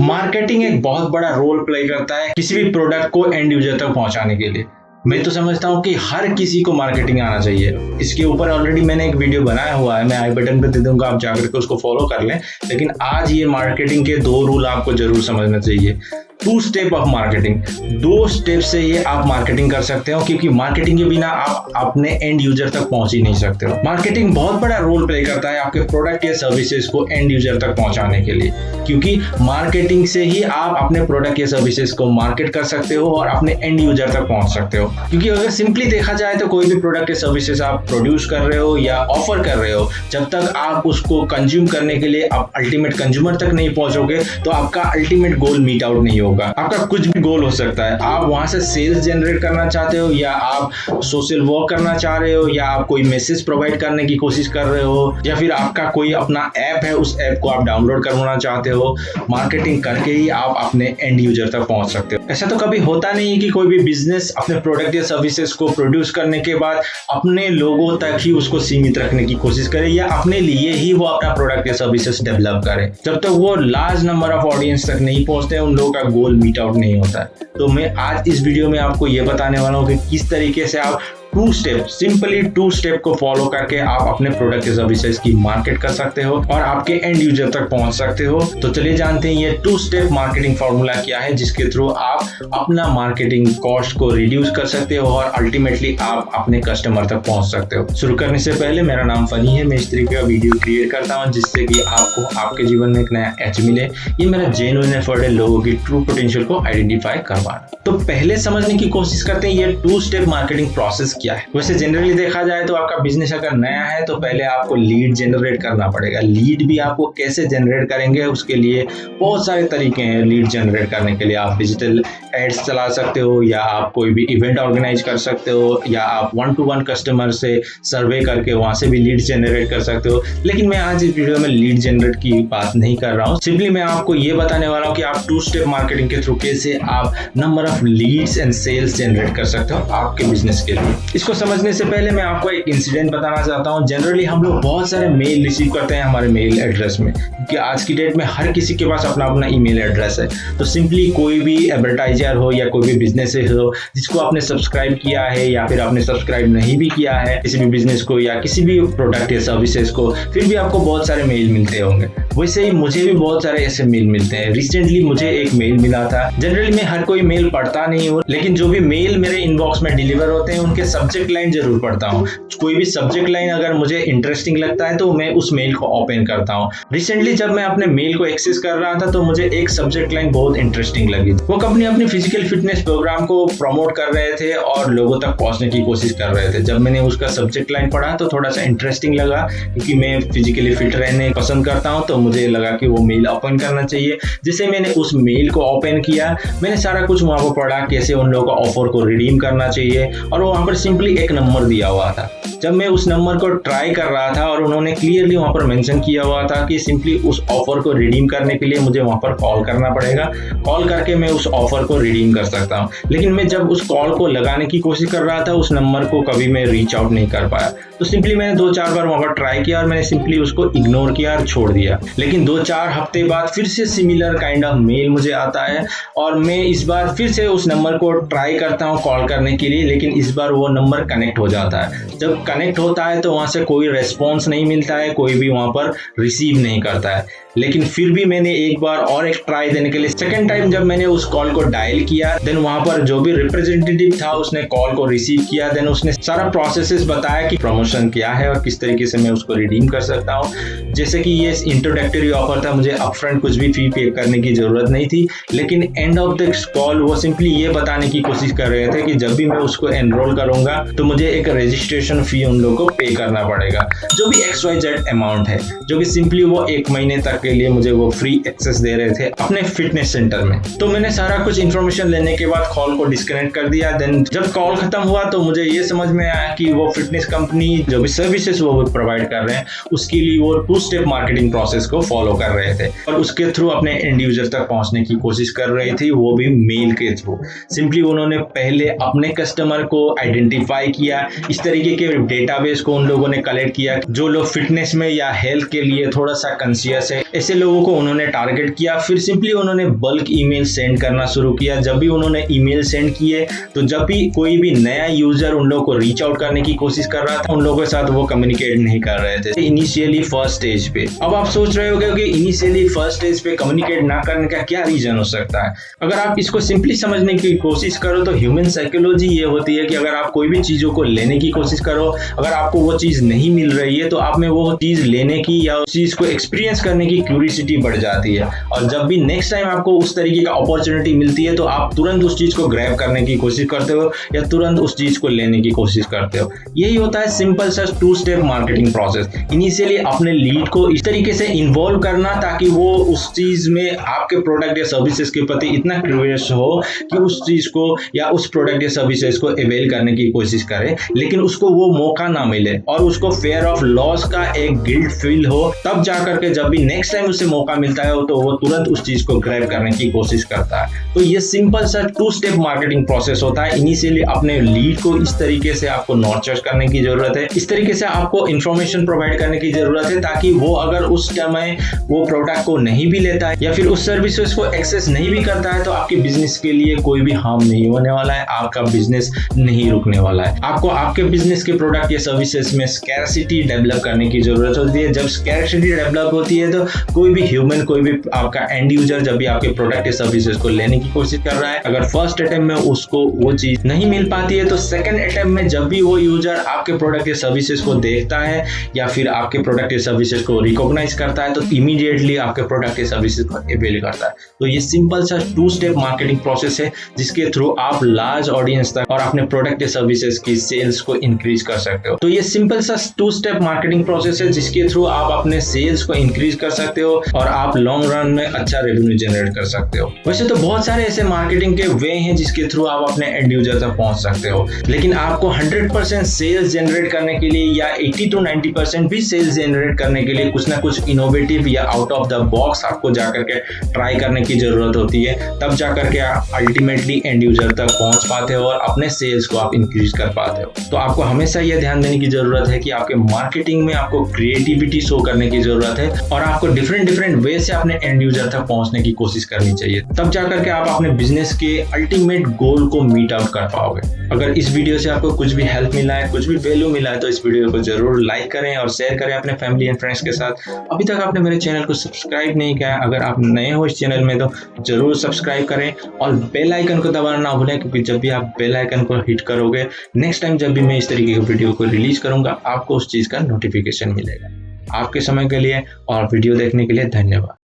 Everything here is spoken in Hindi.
मार्केटिंग एक बहुत बड़ा रोल प्ले करता है किसी भी प्रोडक्ट को एंड यूजर तक पहुंचाने के लिए। मैं तो समझता हूँ कि हर किसी को मार्केटिंग आना चाहिए। इसके ऊपर ऑलरेडी मैंने एक वीडियो बनाया हुआ है, मैं आई बटन पे दे दूंगा, आप जाकर के उसको फॉलो कर लें। लेकिन आज ये मार्केटिंग के 2 रूल आपको जरूर समझना चाहिए। 2 स्टेप ऑफ मार्केटिंग, 2 स्टेप से ये आप मार्केटिंग कर सकते हो, क्योंकि मार्केटिंग के बिना आप अपने एंड यूजर तक पहुंच ही नहीं सकते हो। मार्केटिंग बहुत बड़ा रोल प्ले करता है आपके प्रोडक्ट या सर्विसेज को एंड यूजर तक पहुंचाने के लिए, क्योंकि मार्केटिंग से ही आप अपने प्रोडक्ट या सर्विसेज को मार्केट कर सकते हो और अपने एंड यूजर तक पहुंच सकते हो। क्योंकि अगर सिंपली देखा जाए तो कोई भी प्रोडक्ट या सर्विसेज आप प्रोड्यूस कर रहे हो या ऑफर कर रहे हो, जब तक आप उसको कंज्यूम करने के लिए आप अल्टीमेट कंज्यूमर तक नहीं पहुंचोगे तो आपका अल्टीमेट गोल मीट आउट नहीं होगा। आपका कुछ भी गोल हो सकता है, आप वहां से सेल्स जनरेट करना चाहते हो, या आप सोशल वर्क करना चाह रहे हो, या आप कोई मैसेज प्रोवाइड करने की कोशिश कर रहे हो, या फिर आपका कोई अपना ऐप है, उस ऐप को आप डाउनलोड करवाना चाहते हो। मार्केटिंग करके ही आप अपने एंड यूजर तक पहुंच सकते हो। ऐसा तो कभी होता नहीं है कि कोई भी बिजनेस अपने प्रोडक्ट या सर्विसेज को प्रोड्यूस करने के बाद अपने लोगों तक ही उसको सीमित रखने की कोशिश करे, या अपने लिए ही वो अपना प्रोडक्ट या सर्विसेज डेवलप करे। जब तक वो लार्ज नंबर ऑफ ऑडियंस तक नहीं पहुंचते, उन लोगों का गोल मीट आउट नहीं होता है। तो मैं आज इस वीडियो में आपको ये बताने वाला हूँ कि किस तरीके से आप 2 स्टेप, सिंपली 2 स्टेप को फॉलो करके आप अपने प्रोडक्ट या सर्विसेज की मार्केट कर सकते हो और आपके एंड यूजर तक पहुंच सकते हो। तो चलिए जानते हैं ये 2 स्टेप मार्केटिंग फॉर्मूला क्या है, जिसके थ्रू आप अपना मार्केटिंग कॉस्ट को रिड्यूस कर सकते हो और अल्टीमेटली आप अपने कस्टमर तक पहुंच सकते हो। शुरू करने से पहले, मेरा नाम फनी है, मैं इस तरीके का वीडियो क्रिएट करता हूँ जिससे कि आपको आपके जीवन में एक नया एज मिले। ये मेरा जेन्युइन एफर्ट है लोगों की ट्रू पोटेंशियल को आइडेंटिफाई करवाना। तो पहले समझने की कोशिश करते हैं ये 2 स्टेप मार्केटिंग प्रोसेस क्या है। वैसे जनरली देखा जाए तो आपका बिजनेस अगर नया है तो पहले आपको लीड जनरेट करना पड़ेगा। लीड भी आपको कैसे जनरेट करेंगे, उसके लिए बहुत सारे तरीके हैं। लीड जनरेट करने के लिए आप डिजिटल एड्स चला सकते हो, या आप कोई भी इवेंट ऑर्गेनाइज कर सकते हो, या आप 1-to-1 कस्टमर से सर्वे करके वहां से भी लीड जनरेट कर सकते हो। लेकिन मैं आज इस वीडियो में लीड जनरेट की बात नहीं कर रहा हूँ। सिंपली मैं आपको ये बताने वाला हूँ कि आप 2 स्टेप मार्केटिंग के थ्रू कैसे आप number of leads and cells generate कर सकते हो आपके बिजनेस के लिए। इसको समझने से पहले मैं आपको एक इंसिडेंट बताना चाहता हूँ। जनरली हम लोग बहुत सारे मेल रिसीव करते हैं हमारे मेल एड्रेस में, क्योंकि आज की डेट में हर किसी के पास अपना अपना ईमेल एड्रेस है। तो सिंपली कोई भी एडवर्टाइजर हो या कोई भी बिजनेस हो जिसको आपने सब्सक्राइब किया है, या फिर आपने सब्सक्राइब नहीं भी किया है किसी भी बिजनेस को या किसी भी प्रोडक्ट या सर्विसेज को, फिर भी आपको बहुत सारे मेल मिलते होंगे। वैसे ही मुझे भी बहुत सारे ऐसे मेल मिलते हैं। रिसेंटली मुझे एक मेल मिला था। जनरली मैं हर कोई मेल पढ़ता नहीं हूँ, लेकिन जो भी मेल मेरे इनबॉक्स में डिलीवर होते हैं उनके सब्जेक्ट लाइन जरूर पढ़ता हूँ। कोई भी सब्जेक्ट लाइन अगर मुझे इंटरेस्टिंग लगता है तो मैं उस मेल को ओपन करता हूँ। रिसेंटली जब मैं अपने मेल को एक्सेस कर रहा था तो मुझे एक सब्जेक्ट लाइन बहुत इंटरेस्टिंग लगी। वो कंपनी अपनी फिजिकल फिटनेस प्रोग्राम को प्रमोट कर रहे थे और लोगों तक पहुंचने की कोशिश कर रहे थे। जब मैंने उसका सब्जेक्ट लाइन पढ़ा तो थोड़ा सा इंटरेस्टिंग लगा, क्योंकि मैं फिजिकली फिट रहने पसंद करता हूँ, तो मुझे लगा कि वो मेल ओपन करना चाहिए। जैसे मैंने उस मेल को ओपन किया, मैंने सारा कुछ वहां पर पढ़ा, कैसे उन लोगों का ऑफर को रिडीम करना चाहिए, और वहां पर सिंपली एक नंबर दिया हुआ था। जब मैं उस नंबर को ट्राई कर रहा था और उन्होंने क्लियरली वहां पर मेंशन किया हुआ था कि सिंपली उस ऑफर को रिडीम करने के लिए मुझे वहां पर कॉल करना पड़ेगा, कॉल करके मैं उस ऑफर को रिडीम कर सकता हूं। लेकिन मैं जब उस कॉल को लगाने की कोशिश कर रहा था, उस नंबर को कभी मैं रीच आउट नहीं कर पाया। तो सिंपली मैंने 2-4 बार वहां पर ट्राई किया और मैंने सिंपली उसको इग्नोर किया और छोड़ दिया। लेकिन 2-4 हफ्ते बाद फिर से सिमिलर काइंड ऑफ मेल मुझे आता है और मैं इस बार फिर से उस नंबर को ट्राई करता हूं कॉल करने के लिए, लेकिन इस बार वो नंबर कनेक्ट हो जाता है। जब कनेक्ट होता है तो वहां से कोई रेस्पॉन्स नहीं मिलता है, कोई भी वहां पर रिसीव नहीं करता है। लेकिन फिर भी मैंने एक बार और एक ट्राई देने के लिए सेकंड टाइम जब मैंने उस कॉल को डायल किया, देन वहां पर जो भी रिप्रेजेंटेटिव था उसने कॉल को रिसीव किया। देन उसने सारा प्रोसेसेस बताया कि प्रमोशन क्या है और किस तरीके से मैं उसको रिडीम कर सकता हूँ। जैसे कि ये इंट्रोडक्टरी ऑफर था, मुझे अपफ्रंट कुछ भी फी पे करने की जरूरत नहीं थी। लेकिन एंड ऑफ द कॉल वो सिंपली ये बताने की कोशिश कर रहे थे कि जब भी मैं उसको एनरोल करूंगा तो मुझे एक रजिस्ट्रेशन फी उन लोगों को पे करना पड़ेगा, जो भी XYZ अमाउंट है, जो कि सिंपली वो 1 महीने तक के लिए मुझे वो फ्री एक्सेस दे रहे थे अपने फिटनेस सेंटर में। तो मैंने सारा कुछ इन्फॉर्मेशन लेने के बाद कॉल को डिस्कनेक्ट कर दिया। देन जब कॉल खत्म हुआ तो मुझे ये समझ में आया कि वो फिटनेस कंपनी जो भी सर्विसेज वो प्रोवाइड कर रहे हैं उसके लिए वो 2 स्टेप मार्केटिंग प्रोसेस को फॉलो कर रहे थे और उसके थ्रू अपने एंड यूजर तक पहुंचने की कोशिश कर रही थी, वो भी मेल के थ्रू। सिंपली उन्होंने पहले अपने कस्टमर को आइडेंटिफाई किया, इस तरीके के डेटाबेस को उन लोगों ने कलेक्ट किया जो लोग फिटनेस में या हेल्थ के लिए थोड़ा सा कॉन्शियस है, ऐसे लोगों को उन्होंने टारगेट किया। फिर सिंपली उन्होंने बल्क ईमेल सेंड करना शुरू किया। जब भी उन्होंने ईमेल सेंड किए तो जब भी कोई भी नया यूजर उन लोगों को रीच आउट करने की कोशिश कर रहा था, उन लोगों के साथ वो कम्युनिकेट नहीं कर रहे थे इनिशियली फर्स्ट स्टेज पे। अब आप सोच रहे होंगे कि इनिशियली फर्स्ट स्टेज पे कम्युनिकेट ना करने का क्या रीजन हो सकता है। अगर आप इसको सिंपली समझने की कोशिश करो तो ह्यूमन साइकोलॉजी ये होती है कि अगर आप कोई भी चीजों को लेने की कोशिश करो, अगर आपको वो चीज नहीं मिल रही है तो आप में वो चीज लेने की या उस चीज को एक्सपीरियंस करने की क्यूरियोसिटी बढ़ जाती है। और जब भी नेक्स्ट टाइम आपको उस तरीके का अपॉर्चुनिटी मिलती है तो आप तुरंत उस चीज को ग्रैब करने की कोशिश करते हो या तुरंत उस चीज को लेने की कोशिश करते हो। यही होता है सिंपल सा 2 स्टेप मार्केटिंग प्रोसेस। इनिशियली अपने लीड को इस तरीके से इन्वॉल्व करना ताकि वो उस चीज में आपके प्रोडक्ट या सर्विसेज के प्रति इतना क्यूरियस हो कि उस चीज को या उस प्रोडक्ट या सर्विसेज को अवेल करने की कोशिश करे, लेकिन उसको वो मौका ना मिले और उसको फेयर ऑफ लॉस का एक गिल्ट फील हो। तब जाकर के जब भी नेक्स्ट टाइम उसे मौका मिलता है तो वो तुरंत उस चीज को ग्रैब करने की कोशिश करता है। तो ये सिंपल सा 2 स्टेप मार्केटिंग प्रोसेस होता है। इनिशियली अपने लीड को इस तरीके से आपको नॉर्चर करने की जरूरत है, इस तरीके से आपको इंफॉर्मेशन प्रोवाइड करने की जरूरत है ताकि वो अगर उस समय वो प्रोडक्ट को नहीं भी लेता है या फिर उस सर्विसेज को एक्सेस नहीं भी करता है तो आपके बिजनेस के लिए कोई भी हार्म नहीं होने वाला है, आपका बिजनेस नहीं रुकने वाला है। आपको आपके बिजनेस के प्रोडक्ट या सर्विसेज में स्कैरसिटी डेवलप करने की जरूरत होती है। जब स्कैरसिटी डेवलप होती है तो कोई भी ह्यूमन, कोई भी आपका एंड यूजर जब भी आपके प्रोडक्ट या सर्विसेज को लेने की कोशिश कर रहा है, अगर फर्स्ट अटेम्प्ट में उसको वो चीज नहीं मिल पाती है तो सेकंड अटेम्प्ट में जब भी वो यूजर आपके प्रोडक्ट या सर्विसेज को देखता है या फिर आपके प्रोडक्ट या सर्विसेज को रिकॉग्नाइज करता है तो इमीडिएटली आपके प्रोडक्ट या सर्विसेज को अवेल करता है। तो ये सिंपल सा 2 स्टेप मार्केटिंग प्रोसेस है जिसके थ्रू आप लार्ज ऑडियंस तक और अपने प्रोडक्ट या सर्विसेज की सेल्स को इंक्रीज कर सकते हो। तो ये सिंपल सा 2 स्टेप मार्केटिंग प्रोसेस है जिसके थ्रू आप अपने सेल्स को इंक्रीज कर सकते हो और आप लॉन्ग रन में अच्छा रेवेन्यू जनरेट कर सकते हो। वैसे तो बहुत सारे ऐसे मार्केटिंग के वे हैं जिसके थ्रू आप अपने एंड यूजर तक पहुंच सकते हो, लेकिन आपको 100% सेल्स जनरेट करने के लिए या 80 to 90% भी सेल्स जनरेट करने के लिए कुछ ना कुछ इनोवेटिव या आउट ऑफ द बॉक्स आपको जाकर के ट्राई करने की जरूरत होती है। तब जाकर के आप अल्टीमेटली एंड यूजर तक पहुंच पाते हो और अपने सेल्स को आप इंक्रीज कर पाते हो। तो आपको हमेशा यह ध्यान देने की जरूरत है कि आपके मार्केटिंग में आपको क्रिएटिविटी शो करने की जरूरत है और आपको डिफरेंट वे से अपने एंड यूजर तक पहुंचने की कोशिश करनी चाहिए। तब जाकर के आप अपने बिजनेस के अल्टीमेट गोल को मीट आउट कर पाओगे। अगर इस वीडियो से आपको कुछ भी हेल्प मिला है, कुछ भी वैल्यू मिला है तो इस वीडियो को जरूर लाइक करें और शेयर करें अपने फैमिली एंड फ्रेंड्स के साथ। अभी तक आपने मेरे चैनल को सब्सक्राइब नहीं किया है, अगर आप नए हो इस चैनल में तो जरूर सब्सक्राइब करें और बेल आइकन को दबाना ना भूलें, क्योंकि जब भी आप बेल आइकन को हिट करोगे नेक्स्ट टाइम जब भी मैं इस तरीके की वीडियो को रिलीज करूंगा आपको उस चीज का नोटिफिकेशन मिलेगा। आपके समय के लिए और वीडियो देखने के लिए धन्यवाद।